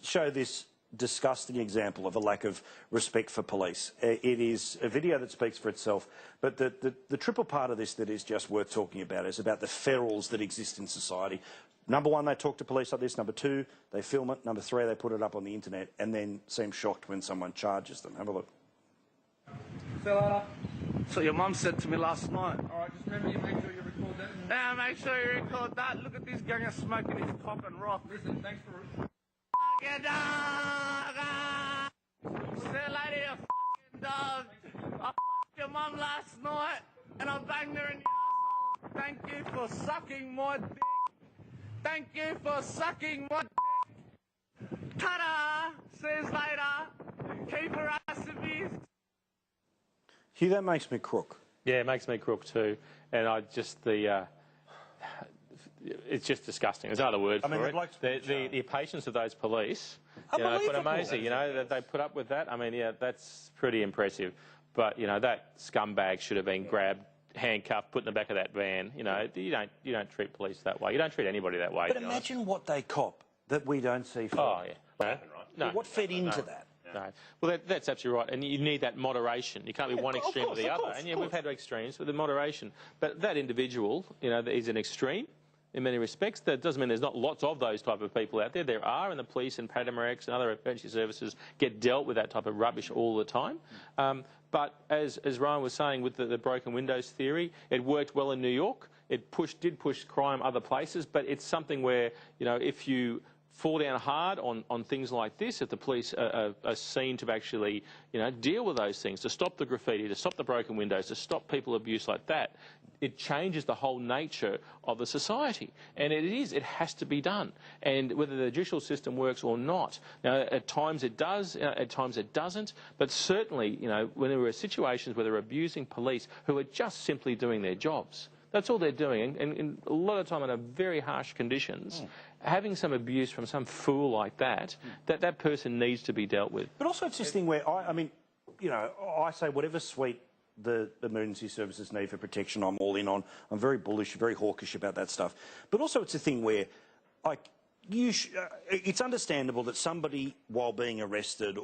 Show this disgusting example of a lack of respect for police. It is a video that speaks for itself, but the triple part of this that is just worth talking about is about the ferals that exist in society. Number one, they talk to police like this. Number two, they film it. Number three, they put it up on the internet and then seem shocked when someone charges them. Have a look. See you later. That's what your mum said to me last night. All right, just remember you make sure you record that. Yeah, make sure you record that. Look at this ganger smoking his cock and rock. Listen, thanks for... Get dog! See you later, you fucking dog. I fucked your mum last night and I banged her in the asshole. Thank you for sucking my dick. Thank you for sucking my dick. Ta-da! See you later. Keep her ass abused. Hugh, that makes me crook. Yeah, it makes me crook too. And I just, it's just disgusting. There's no other word for it. Like the patience of those police, quite amazing. That they put up with that. I mean, yeah, that's pretty impressive. But that scumbag should have been grabbed, handcuffed, put in the back of that van. You don't treat police that way. You don't treat anybody that way. But imagine what they cop that we don't see. Oh yeah. No. What fed into that? No. Well, that's absolutely right. And you need that moderation. You can't be one extreme or the other. And yeah, we've had extremes with the moderation. But that individual, is an extreme in many respects. That doesn't mean there's not lots of those type of people out there. There are, and the police and paramedics and other emergency services get dealt with that type of rubbish all the time. But as Ryan was saying with the broken windows theory, it worked well in New York. It did push crime other places, but it's something where, if you fall down hard on things like this, if the police are seen to actually, deal with those things, to stop the graffiti, to stop the broken windows, to stop people abuse like that, it changes the whole nature of the society. And it has to be done. And whether the judicial system works or not, at times it does, at times it doesn't, but certainly, when there are situations where they're abusing police who are just simply doing their jobs, that's all they're doing, and a lot of time under very harsh conditions, having some abuse from some fool like that person needs to be dealt with. But also it's this thing where, I say whatever suite the emergency services need for protection, I'm all in on. I'm very bullish, very hawkish about that stuff. But also it's a thing where, it's understandable that somebody, while being arrested,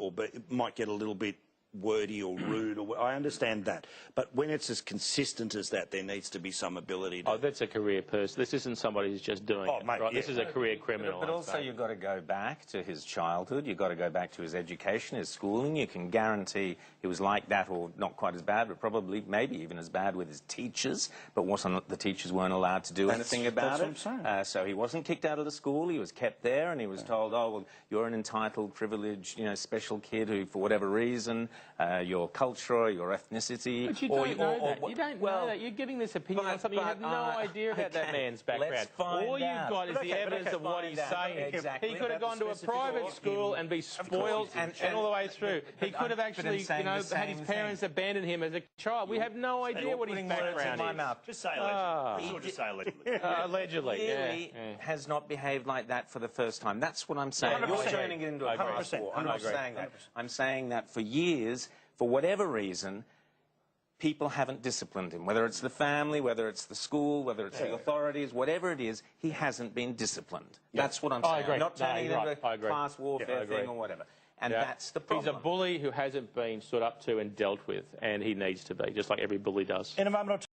might get a little bit wordy or rude, I understand that. But when it's as consistent as that, there needs to be some ability to... Oh, that's a career person. This isn't somebody who's just doing it, mate, right? Yeah. This is a career criminal. But also you've got to go back to his childhood, you've got to go back to his education, his schooling. You can guarantee he was like that, or not quite as bad, but probably maybe even as bad with his teachers, but the teachers weren't allowed to do anything about it. That's what I'm saying. So he wasn't kicked out of the school, he was kept there, and he was told, oh, well, you're an entitled, privileged, special kid who, for whatever reason, your culture, your ethnicity... But you don't know that. You don't know that. You're giving this opinion on something you have no idea about that man's background. All you've got is the evidence of what he's saying. Exactly. He could have gone to a private school and be spoiled and all the way through. He could have actually, had his parents abandon him as a child. We have no idea what his background is. Just say allegedly. Just say allegedly. Allegedly, Clearly has not behaved like that for the first time. That's what I'm saying. You're turning it into a class war. I'm not saying that. I'm saying that for years, for whatever reason, people haven't disciplined him. Whether it's the family, whether it's the school, whether it's the authorities, whatever it is, he hasn't been disciplined. That's what I'm saying. I'm not turning it into a class warfare thing or whatever. And that's the problem. He's a bully who hasn't been stood up to and dealt with, and he needs to be, just like every bully does. In a moment,